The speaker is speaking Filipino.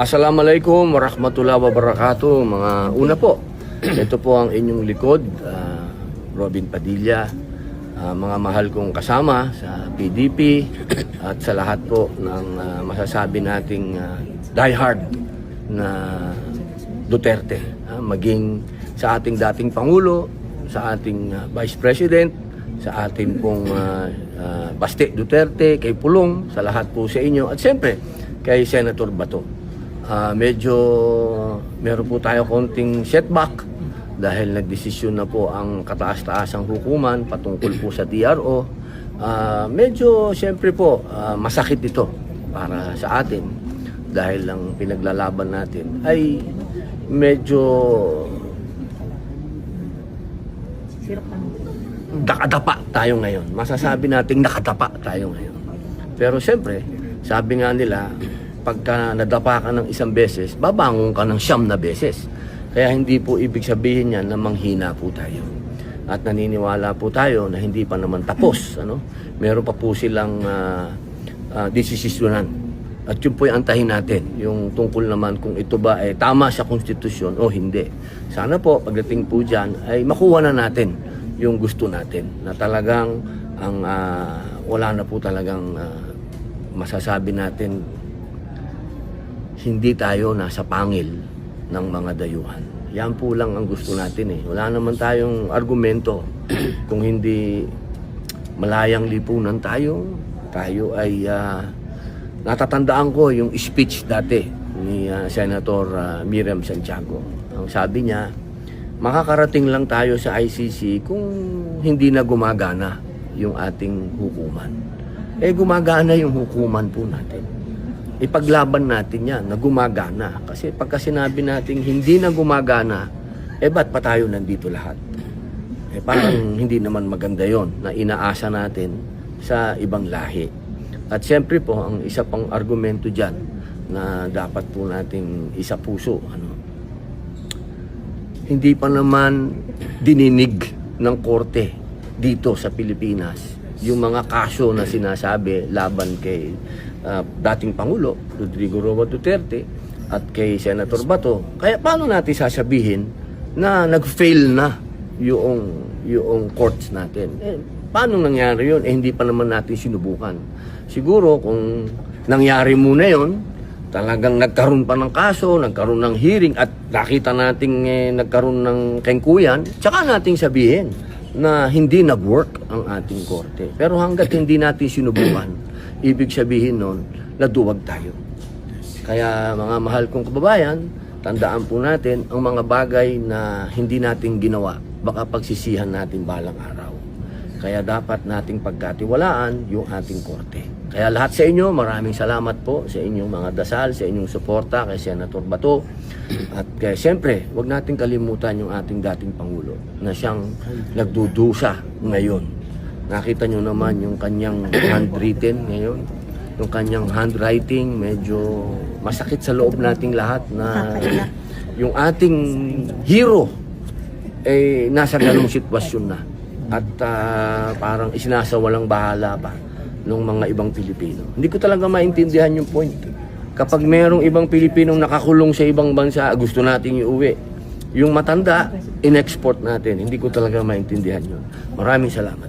Assalamualaikum warahmatullahi wabarakatuh. Mga una po, ito po ang inyong likod, Robin Padilla, mga mahal kong kasama sa PDP at sa lahat po ng masasabi nating diehard na Duterte, maging sa ating dating Pangulo, sa ating Vice President, sa ating pong Baste Duterte, kay Pulong, sa lahat po sa inyo at siyempre kay Senator Bato. Medyo meron po tayo konting setback dahil nagdesisyon na po ang kataas-taasang hukuman patungkol po sa DRO. Medyo siyempre po masakit ito para sa atin dahil ang pinaglalaban natin ay medyo nakadapa tayo ngayon. Masasabi natin nakadapa tayo ngayon. Pero siyempre, sabi nga nila, pagka nadapa ka ng isang beses, babangon ka ng 9 na beses. Kaya hindi po ibig sabihin yan na manghina po tayo. At naniniwala po tayo na hindi pa naman tapos. Meron pa po silang desisyonan. At yun po yung antahin natin. Yung tungkol naman kung ito ba ay tama sa konstitusyon o hindi. Sana po pagdating po dyan ay makuha na natin yung gusto natin. Na talagang wala na po talagang masasabi natin hindi tayo nasa pangil ng mga dayuhan. Yan po lang ang gusto natin eh. Wala naman tayong argumento kung hindi malayang lipunan tayo. Tayo ay natatandaan ko yung speech dati ni Senator Miriam Santiago. Ang sabi niya, makakarating lang tayo sa ICC kung hindi na gumagana yung ating hukuman. Gumagana yung hukuman po natin. Ipaglaban natin yan na gumagana. Kasi pagka sinabi natin hindi na gumagana, ba't pa tayo nandito lahat? Parang hindi naman maganda yon na inaasa natin sa ibang lahi. At siyempre po, ang isa pang argumento dyan na dapat po nating isa puso. Hindi pa naman dininig ng korte dito sa Pilipinas yung mga kaso na sinasabi laban kay dating Pangulo Rodrigo Roa Duterte at kay Senator Bato. Kaya paano natin sasabihin na nag-fail na yung courts natin? Paano nangyari yun? Hindi pa naman natin sinubukan. Siguro kung nangyari muna yun, talagang nagkaroon pa ng kaso, nagkaroon ng hearing at nakita nating nagkaroon ng kengkuyan, tsaka nating sabihin na hindi nag-work ang ating korte. Pero hanggat hindi natin sinubukan, ibig sabihin nun, naduwag tayo. Kaya mga mahal kong kababayan, tandaan po natin ang mga bagay na hindi natin ginawa, baka pagsisihan natin balang araw. Kaya dapat nating pagkatiwalaan yung ating korte. Kaya lahat sa inyo, maraming salamat po sa inyong mga dasal, sa inyong suporta kay Senator Bato. At kaya siyempre, huwag natin kalimutan yung ating dating Pangulo na siyang nagdudusa ngayon. Nakita nyo naman yung kanyang handwritten ngayon. Yung kanyang handwriting, medyo masakit sa loob nating lahat na yung ating hero nasa ganung sitwasyon na. At parang isinasawalang bahala pa ng mga ibang Pilipino. Hindi ko talaga maintindihan yung point. Kapag merong ibang Pilipinong nakakulong sa ibang bansa, gusto nating iuwi. Yung matanda, in-export natin. Hindi ko talaga maintindihan yun. Maraming salamat.